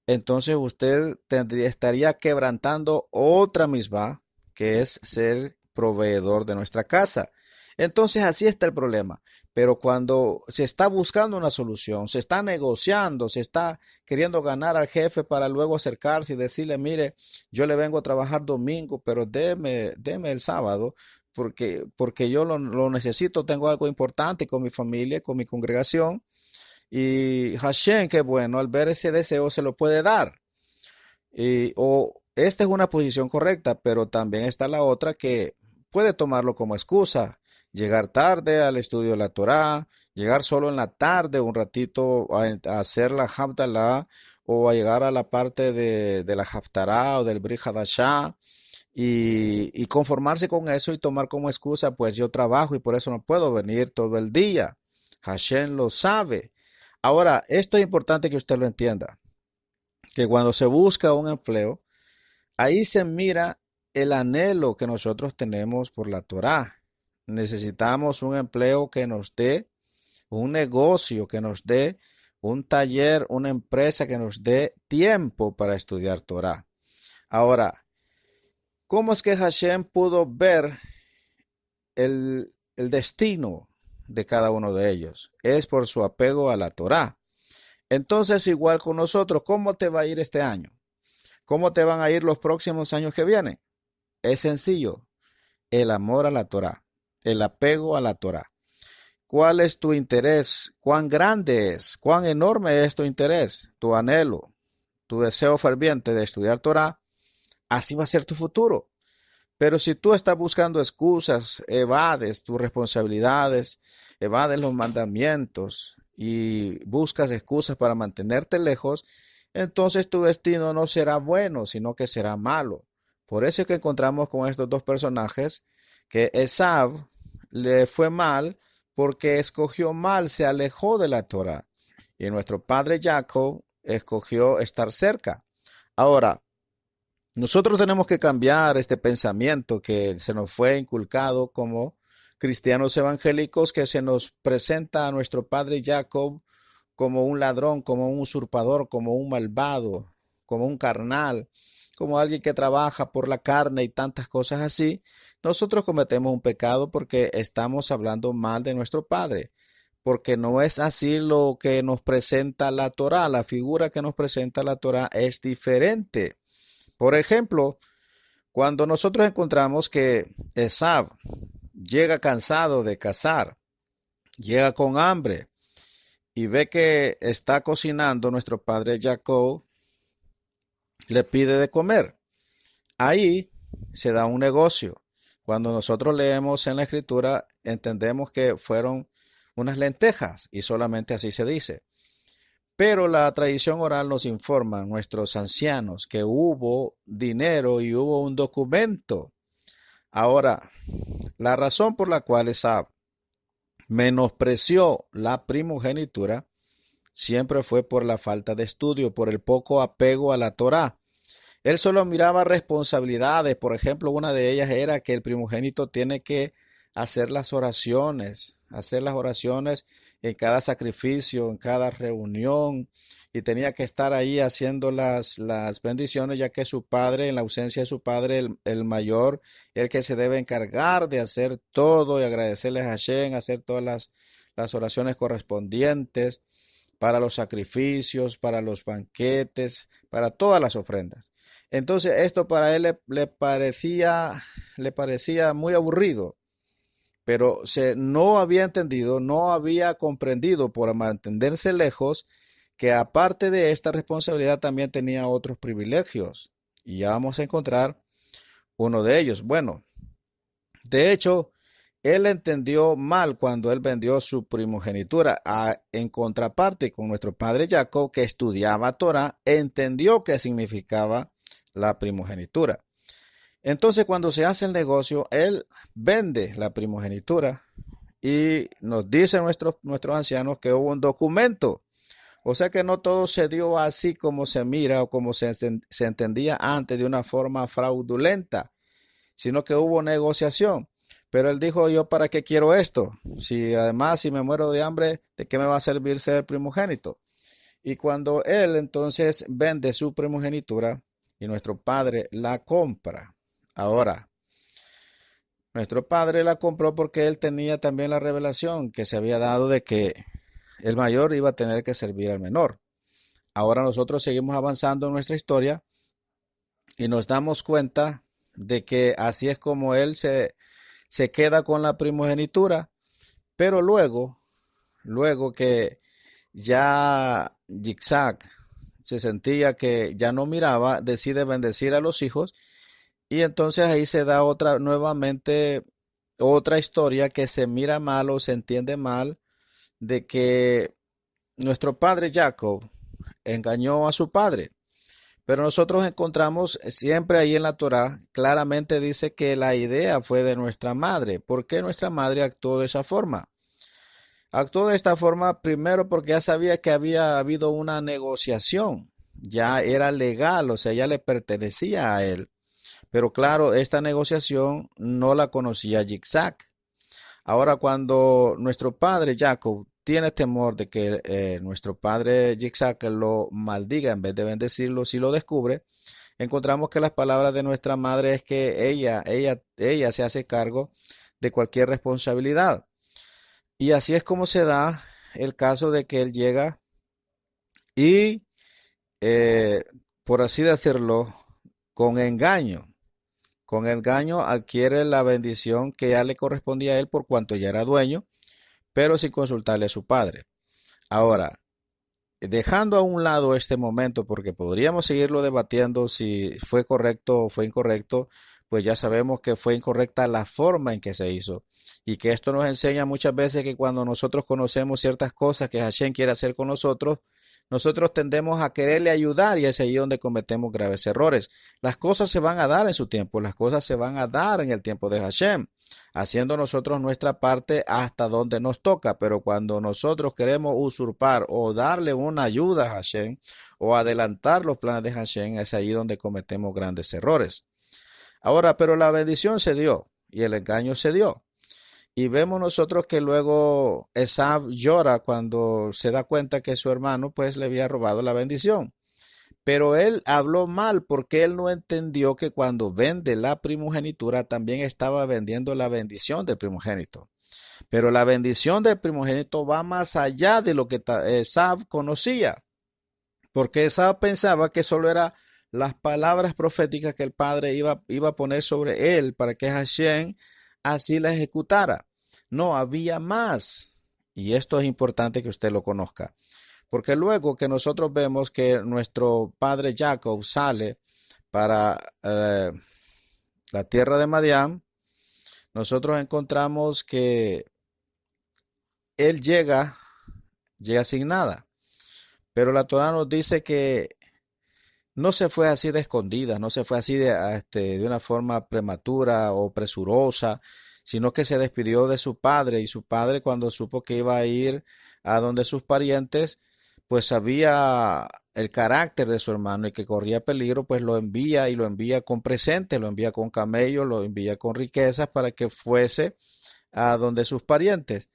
entonces usted estaría quebrantando otra misma, que es ser proveedor de nuestra casa. Entonces así está el problema. Pero cuando se está buscando una solución, se está negociando, se está queriendo ganar al jefe para luego acercarse y decirle, mire, yo le vengo a trabajar domingo, pero deme el sábado, porque yo lo necesito, tengo algo importante con mi familia, con mi congregación. Y Hashem, qué bueno, al ver ese deseo se lo puede dar. O esta es una posición correcta, pero también está la otra que puede tomarlo como excusa. Llegar tarde al estudio de la Torá, llegar solo en la tarde un ratito a hacer la Havdalah o a llegar a la parte de la Haftarah o del Brit Hadashah y conformarse con eso y tomar como excusa, pues yo trabajo y por eso no puedo venir todo el día. Hashem lo sabe. Ahora, esto es importante que usted lo entienda, que cuando se busca un empleo, ahí se mira el anhelo que nosotros tenemos por la Torá. Necesitamos un empleo que nos dé, un negocio que nos dé, un taller, una empresa que nos dé tiempo para estudiar Torá. Ahora, ¿cómo es que Hashem pudo ver el destino de cada uno de ellos? Es por su apego a la Torá. Entonces, igual con nosotros, ¿cómo te va a ir este año? ¿Cómo te van a ir los próximos años que vienen? Es sencillo, el amor a la Torá, el apego a la Torá. ¿Cuál es tu interés? ¿Cuán grande es? ¿Cuán enorme es tu interés? Tu anhelo, tu deseo ferviente de estudiar Torá, así va a ser tu futuro. Pero si tú estás buscando excusas, evades tus responsabilidades, evades los mandamientos y buscas excusas para mantenerte lejos, entonces tu destino no será bueno, sino que será malo. Por eso es que encontramos con estos dos personajes que Esav le fue mal porque escogió mal, se alejó de la Torah. Y nuestro padre Jacob escogió estar cerca. Ahora, nosotros tenemos que cambiar este pensamiento que se nos fue inculcado como cristianos evangélicos, que se nos presenta a nuestro padre Jacob como un ladrón, como un usurpador, como un malvado, como un carnal, como alguien que trabaja por la carne y tantas cosas así. Nosotros cometemos un pecado porque estamos hablando mal de nuestro padre, porque no es así lo que nos presenta la Torá. La figura que nos presenta la Torá es diferente. Por ejemplo, cuando nosotros encontramos que Esav llega cansado de cazar, llega con hambre y ve que está cocinando nuestro padre Jacob, le pide de comer. Ahí se da un negocio. Cuando nosotros leemos en la escritura, entendemos que fueron unas lentejas y solamente así se dice. Pero la tradición oral nos informa, nuestros ancianos, que hubo dinero y hubo un documento. Ahora, la razón por la cual Esab menospreció la primogenitura siempre fue por la falta de estudio, por el poco apego a la Torá. Él solo miraba responsabilidades. Por ejemplo, una de ellas era que el primogénito tiene que hacer las oraciones en cada sacrificio, en cada reunión, y tenía que estar ahí haciendo las bendiciones, ya que su padre, en la ausencia de su padre, el mayor, el que se debe encargar de hacer todo y agradecerle a Hashem, hacer todas las oraciones correspondientes para los sacrificios, para los banquetes, para todas las ofrendas. Entonces esto para él le parecía muy aburrido, pero no había entendido, no había comprendido por mantenerse lejos que aparte de esta responsabilidad también tenía otros privilegios. Y ya vamos a encontrar uno de ellos. Bueno, de hecho, él entendió mal cuando él vendió su primogenitura. En contraparte con nuestro padre Jacob, que estudiaba Torah, entendió qué significaba la primogenitura. Entonces, cuando se hace el negocio, él vende la primogenitura y nos dicen nuestros ancianos que hubo un documento. O sea que no todo se dio así como se mira o como se entendía antes de una forma fraudulenta, sino que hubo negociación. Pero él dijo, yo para qué quiero esto, si además si me muero de hambre, ¿de qué me va a servir ser primogénito? Y cuando él entonces vende su primogenitura y nuestro padre la compra. Ahora, nuestro padre la compró porque él tenía también la revelación que se había dado de que el mayor iba a tener que servir al menor. Ahora nosotros seguimos avanzando en nuestra historia y nos damos cuenta de que así es como él se queda con la primogenitura, pero luego que ya Yitzhak se sentía que ya no miraba, decide bendecir a los hijos y entonces ahí se da nuevamente otra historia que se mira mal o se entiende mal de que nuestro padre Jacob engañó a su padre. Pero nosotros encontramos siempre ahí en la Torá, claramente dice que la idea fue de nuestra madre. ¿Por qué nuestra madre actuó de esa forma? Actuó de esta forma primero porque ya sabía que había habido una negociación, ya era legal, o sea, ya le pertenecía a él. Pero claro, esta negociación no la conocía Yitzhak. Ahora, cuando nuestro padre Jacob tiene temor de que nuestro padre Yitzhak lo maldiga en vez de bendecirlo, si lo descubre, encontramos que las palabras de nuestra madre es que ella se hace cargo de cualquier responsabilidad. Y así es como se da el caso de que él llega y, eh, por así decirlo, con engaño, con engaño adquiere la bendición que ya le correspondía a él por cuanto ya era dueño, pero sin consultarle a su padre. Ahora, dejando a un lado este momento, porque podríamos seguirlo debatiendo si fue correcto o fue incorrecto, pues ya sabemos que fue incorrecta la forma en que se hizo. Y que esto nos enseña muchas veces que cuando nosotros conocemos ciertas cosas que Hashem quiere hacer con nosotros tendemos a quererle ayudar y es ahí donde cometemos graves errores. Las cosas se van a dar en su tiempo, las cosas se van a dar en el tiempo de Hashem, haciendo nosotros nuestra parte hasta donde nos toca, pero cuando nosotros queremos usurpar o darle una ayuda a Hashem o adelantar los planes de Hashem, es ahí donde cometemos grandes errores. Ahora, pero la bendición se dio y el engaño se dio. Y vemos nosotros que luego Esav llora cuando se da cuenta que su hermano pues le había robado la bendición. Pero él habló mal porque él no entendió que cuando vende la primogenitura también estaba vendiendo la bendición del primogénito. Pero la bendición del primogénito va más allá de lo que Esav conocía. Porque Esav pensaba que solo eran las palabras proféticas que el padre iba a poner sobre él para que Hashem así la ejecutara. No, había más. Y esto es importante que usted lo conozca. Porque luego que nosotros vemos que nuestro padre Jacob sale para la tierra de Madián, nosotros encontramos que él llega sin nada. Pero la Torá nos dice que no se fue así de escondida, no se fue así de una forma prematura o presurosa, sino que se despidió de su padre y su padre cuando supo que iba a ir a donde sus parientes, pues sabía el carácter de su hermano y que corría peligro, pues lo envía y lo envía con presentes, lo envía con camellos, lo envía con riquezas para que fuese a donde sus parientes,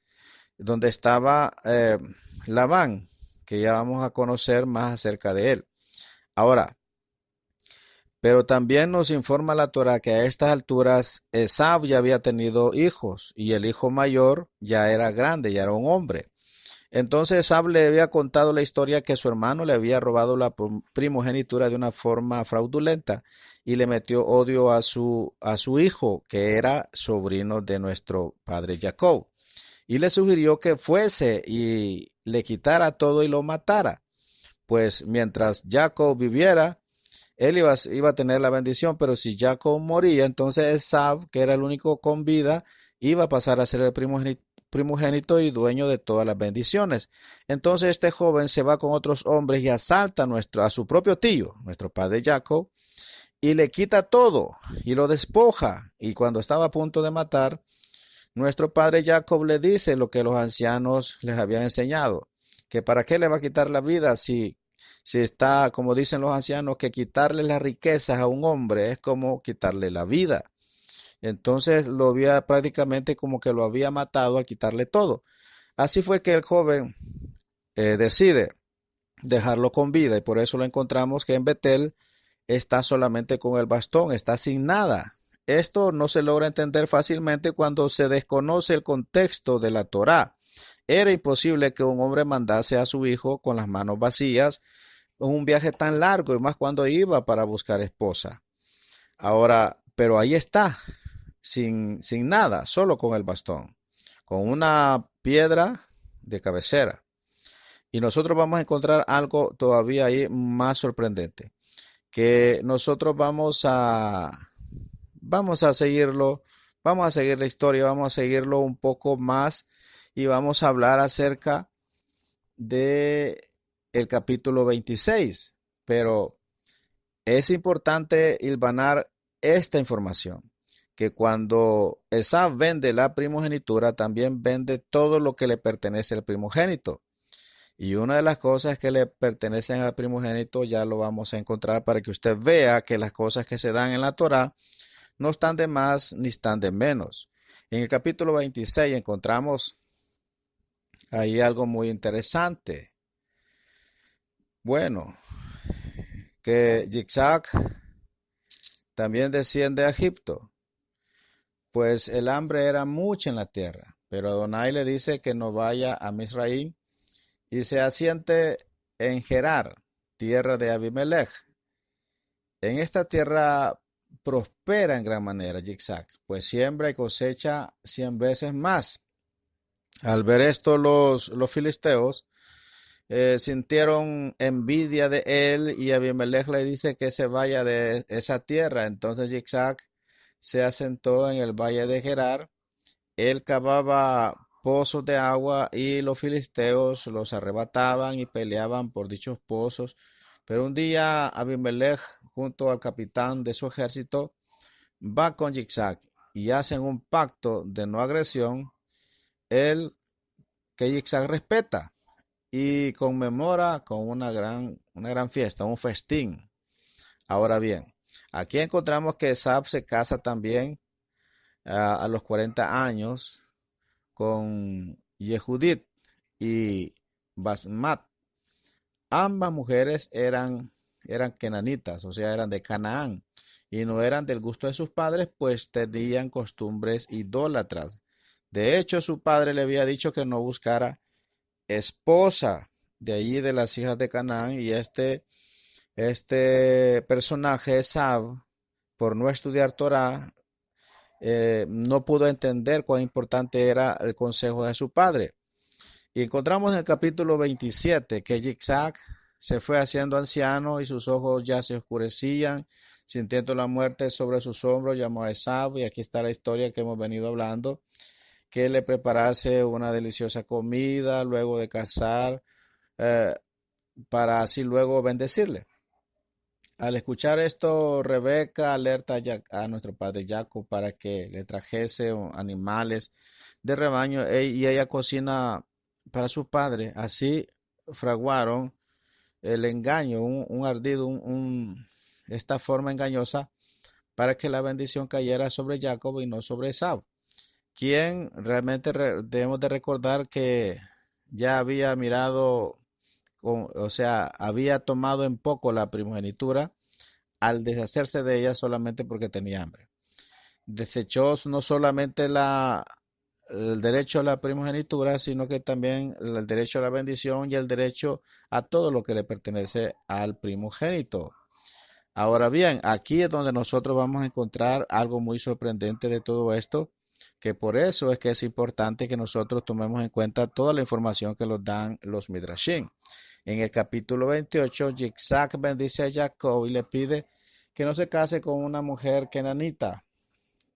donde estaba Labán, que ya vamos a conocer más acerca de él. Ahora, pero también nos informa la Torá que a estas alturas Esav ya había tenido hijos y el hijo mayor ya era grande, ya era un hombre. Entonces Esav le había contado la historia que su hermano le había robado la primogenitura de una forma fraudulenta y le metió odio a su hijo, que era sobrino de nuestro padre Jacob. Y le sugirió que fuese y le quitara todo y lo matara. Pues mientras Jacob viviera, él iba a tener la bendición, pero si Jacob moría, entonces Esaú, que era el único con vida, iba a pasar a ser el primogénito y dueño de todas las bendiciones. Entonces este joven se va con otros hombres y asalta a su propio tío, nuestro padre Jacob, y le quita todo y lo despoja. Y cuando estaba a punto de matar, nuestro padre Jacob le dice lo que los ancianos les habían enseñado, que para qué le va a quitar la vida si está, como dicen los ancianos, que quitarle las riquezas a un hombre es como quitarle la vida. Entonces lo había prácticamente como que lo había matado al quitarle todo. Así fue que el joven decide dejarlo con vida y por eso lo encontramos que en Betel está solamente con el bastón, está sin nada. Esto no se logra entender fácilmente cuando se desconoce el contexto de la Torá. Era imposible que un hombre mandase a su hijo con las manos vacías en un viaje tan largo y más cuando iba para buscar esposa. Ahora, pero ahí está, sin nada, solo con el bastón, con una piedra de cabecera. Y nosotros vamos a encontrar algo todavía ahí más sorprendente, que nosotros vamos a seguirlo, vamos a seguir la historia, vamos a seguirlo un poco más y vamos a hablar acerca de el capítulo 26. Pero es importante hilvanar esta información, que cuando Esaú vende la primogenitura, también vende todo lo que le pertenece al primogénito. Y una de las cosas que le pertenecen al primogénito ya lo vamos a encontrar para que usted vea que las cosas que se dan en la Torá no están de más ni están de menos. En el capítulo 26 encontramos ahí algo muy interesante. Bueno, que Yitzhak también desciende a Egipto, pues el hambre era mucha en la tierra, pero Adonai le dice que no vaya a Misraim y se asiente en Gerar, tierra de Abimelech. En esta tierra prospera en gran manera Yitzhak, pues siembra y cosecha 100 veces más. Al ver esto, los filisteos sintieron envidia de él y Abimelech le dice que se vaya de esa tierra. Entonces Yitzhak se asentó en el valle de Gerar. Él cavaba pozos de agua y los filisteos los arrebataban y peleaban por dichos pozos. Pero un día Abimelech, junto al capitán de su ejército, va con Yitzhak y hacen un pacto de no agresión, el que Yitzhak respeta y conmemora con una gran fiesta, un festín. Ahora bien, aquí encontramos que Esaú se casa también a los 40 años con Yehudit y Basmat. Ambas mujeres eran kenanitas, o sea, eran de Canaán, y no eran del gusto de sus padres, pues tenían costumbres idólatras. De hecho, su padre le había dicho que no buscara esposa de allí de las hijas de Canaán, y este personaje, Esaú, por no estudiar Torah, no pudo entender cuán importante era el consejo de su padre. Y encontramos en el capítulo 27 que Yitzhak se fue haciendo anciano y sus ojos ya se oscurecían, sintiendo la muerte sobre sus hombros, llamó a Esaú, y aquí está la historia que hemos venido hablando, que le preparase una deliciosa comida luego de cazar, eh, para así luego bendecirle. Al escuchar esto, Rebeca alerta a nuestro padre Jacob para que le trajese animales de rebaño, y ella cocina para su padre. Así fraguaron el engaño, un ardid, esta forma engañosa para que la bendición cayera sobre Jacob y no sobre Esaú, quien realmente debemos de recordar que ya había mirado, o sea, había tomado en poco la primogenitura al deshacerse de ella solamente porque tenía hambre. Desechó no solamente el derecho a la primogenitura, sino que también el derecho a la bendición y el derecho a todo lo que le pertenece al primogénito. Ahora bien, aquí es donde nosotros vamos a encontrar algo muy sorprendente de todo esto, que por eso es que es importante que nosotros tomemos en cuenta toda la información que nos dan los Midrashim. En el capítulo 28, Yitzhak bendice a Jacob y le pide que no se case con una mujer kenanita,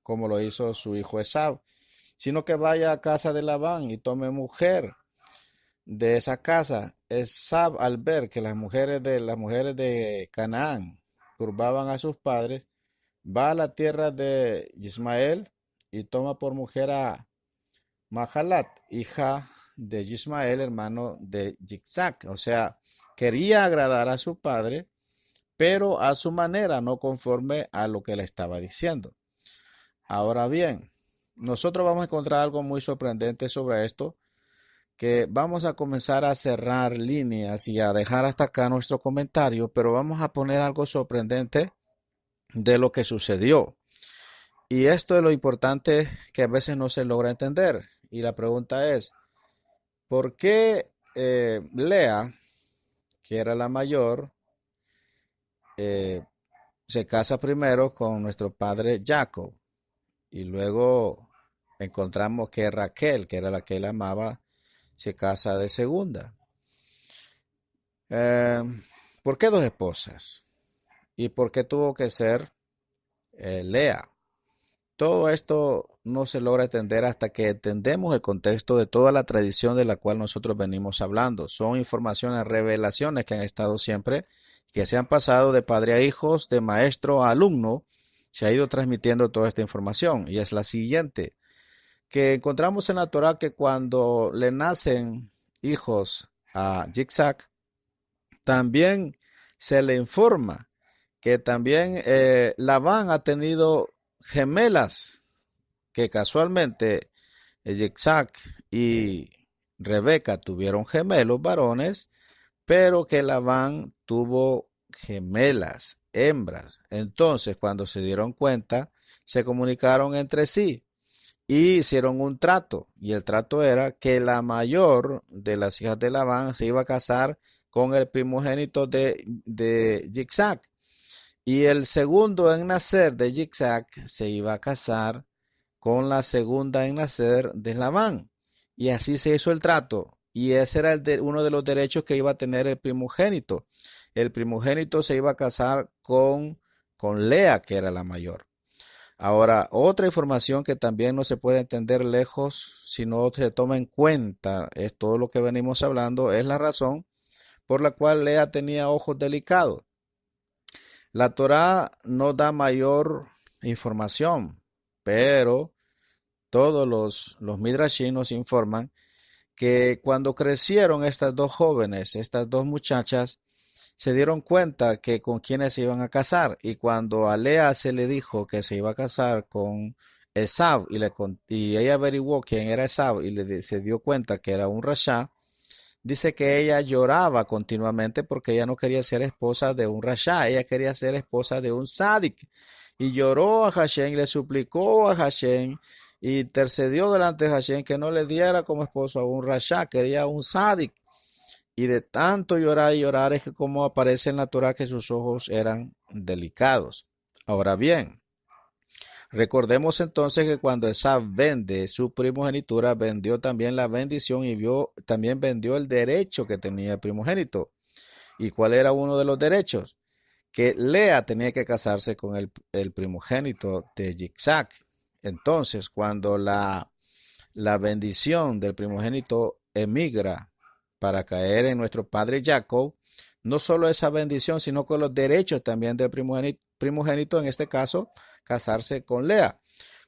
como lo hizo su hijo Esau, sino que vaya a casa de Labán y tome mujer de esa casa. Esab, al ver que las mujeres de Canaán turbaban a sus padres, va a la tierra de Ismael y toma por mujer a Mahalat, hija de Ismael, hermano de Yitzhak. O sea, quería agradar a su padre, pero a su manera, no conforme a lo que le estaba diciendo. Ahora bien, nosotros vamos a encontrar algo muy sorprendente sobre esto, que vamos a comenzar a cerrar líneas y a dejar hasta acá nuestro comentario, pero vamos a poner algo sorprendente de lo que sucedió. Y esto es lo importante que a veces no se logra entender. Y la pregunta es, ¿por qué Lea, que era la mayor, eh, se casa primero con nuestro padre Jacob? Y luego encontramos que Raquel, que era la que él amaba, se casa de segunda. Eh, ¿Por qué dos esposas? ¿Y por qué tuvo que ser Lea? Todo esto no se logra entender hasta que entendemos el contexto de toda la tradición de la cual nosotros venimos hablando. Son informaciones, revelaciones que han estado siempre, que se han pasado de padre a hijos, de maestro a alumno. Se ha ido transmitiendo toda esta información y es la siguiente, que encontramos en la Torah que cuando le nacen hijos a Yitzhak, también se le informa que también Labán ha tenido gemelas, que casualmente Yitzhak y Rebeca tuvieron gemelos varones, pero que Labán tuvo gemelas, hembras. Entonces, cuando se dieron cuenta, se comunicaron entre sí y hicieron un trato. Y el trato era que la mayor de las hijas de Labán se iba a casar con el primogénito de Yitzhak. Y el segundo en nacer de Yitzhak se iba a casar con la segunda en nacer de Labán. Y así se hizo el trato. Y ese era uno de los derechos que iba a tener el primogénito. El primogénito se iba a casar con Lea, que era la mayor. Ahora, otra información que también no se puede entender lejos si no se toma en cuenta, es todo lo que venimos hablando, es la razón por la cual Lea tenía ojos delicados. La Torá no da mayor información, pero todos los midrashim nos informan que cuando crecieron estas dos jóvenes, estas dos muchachas, se dieron cuenta que con quienes se iban a casar. Y cuando a Lea se le dijo que se iba a casar con Esab y ella averiguó quién era Esab y se dio cuenta que era un rasha, dice que ella lloraba continuamente porque ella no quería ser esposa de un rasha, ella quería ser esposa de un sádic. Y lloró a Hashem, le suplicó a Hashem y intercedió delante de Hashem que no le diera como esposo a un rasha, quería un sádic. Y de tanto llorar y llorar es que como aparece en la Torah que sus ojos eran delicados. Ahora bien, recordemos entonces que cuando Esab vende su primogenitura, vendió también la bendición y también vendió el derecho que tenía el primogénito. ¿Y cuál era uno de los derechos? Que Lea tenía que casarse con el primogénito de Yitzhak. Entonces, cuando la bendición del primogénito emigra para caer en nuestro padre Jacob, no solo esa bendición, sino con los derechos también del primogénito, en este caso, casarse con Lea.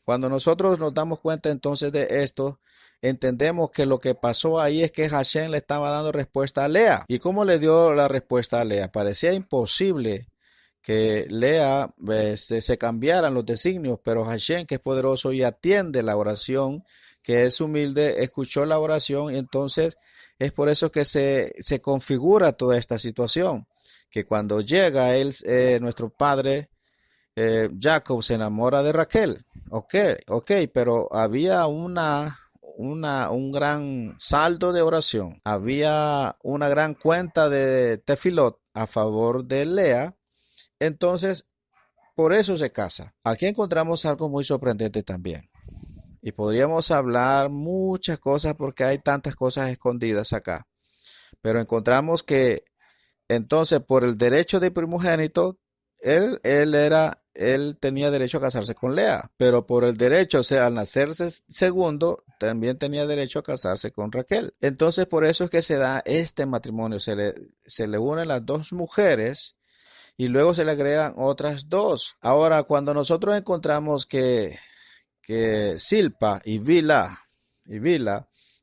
Cuando nosotros nos damos cuenta entonces de esto, entendemos que lo que pasó ahí es que Hashem le estaba dando respuesta a Lea. ¿Y cómo le dio la respuesta a Lea? Parecía imposible que Lea se cambiaran los designios, pero Hashem, que es poderoso y atiende la oración, que es humilde, escuchó la oración y entonces es por eso que se configura toda esta situación, que cuando llega él, nuestro padre Jacob se enamora de Raquel. Ok, pero había un gran saldo de oración, había una gran cuenta de tefilot a favor de Lea, entonces por eso se casa. Aquí encontramos algo muy sorprendente también. Y podríamos hablar muchas cosas porque hay tantas cosas escondidas acá. Pero encontramos que entonces por el derecho de primogénito, él tenía derecho a casarse con Lea, pero por el derecho, o sea, al nacerse segundo, también tenía derecho a casarse con Raquel. Entonces por eso es que se da este matrimonio, se le unen las dos mujeres y luego se le agregan otras dos. Ahora, cuando nosotros encontramos que Silpa y Bila,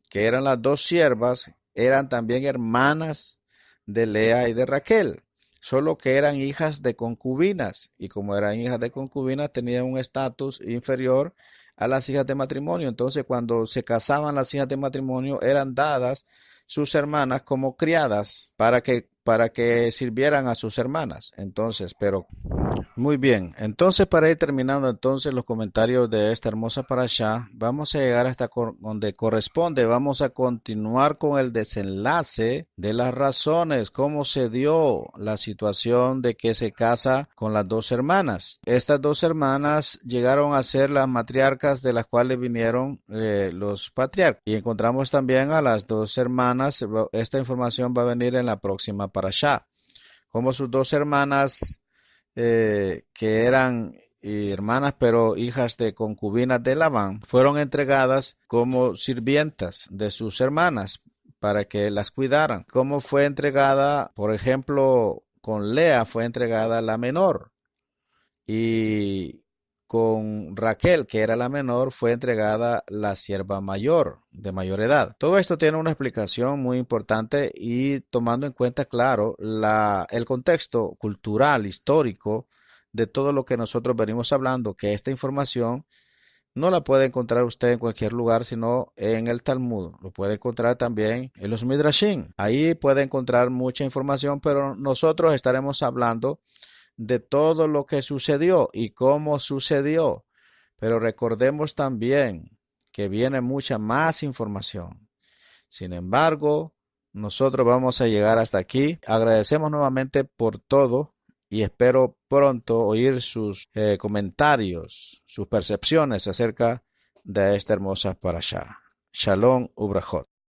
que eran las dos siervas, eran también hermanas de Lea y de Raquel, solo que eran hijas de concubinas, y como eran hijas de concubinas, tenían un estatus inferior a las hijas de matrimonio. Entonces, cuando se casaban las hijas de matrimonio, eran dadas sus hermanas como criadas para que sirvieran a sus hermanas. Entonces, pero muy bien, entonces para ir terminando entonces los comentarios de esta hermosa parashá, vamos a llegar hasta donde corresponde, vamos a continuar con el desenlace de las razones, cómo se dio la situación de que se casa con las dos hermanas. Estas dos hermanas llegaron a ser las matriarcas de las cuales vinieron los patriarcas. Y encontramos también a las dos hermanas, esta información va a venir en la próxima parashá, como sus dos hermanas que eran hermanas pero hijas de concubinas de Labán, fueron entregadas como sirvientas de sus hermanas para que las cuidaran. Como fue entregada, por ejemplo, con Lea fue entregada la menor y con Raquel, que era la menor, fue entregada la sierva mayor, de mayor edad. Todo esto tiene una explicación muy importante y tomando en cuenta, claro, el contexto cultural, histórico de todo lo que nosotros venimos hablando, que esta información no la puede encontrar usted en cualquier lugar, sino en el Talmud. Lo puede encontrar también en los Midrashim. Ahí puede encontrar mucha información, pero nosotros estaremos hablando de todo lo que sucedió y cómo sucedió. Pero recordemos también que viene mucha más información. Sin embargo, nosotros vamos a llegar hasta aquí. Agradecemos nuevamente por todo y espero pronto oír sus comentarios, sus percepciones acerca de esta hermosa parashá. Shalom Ubrajot.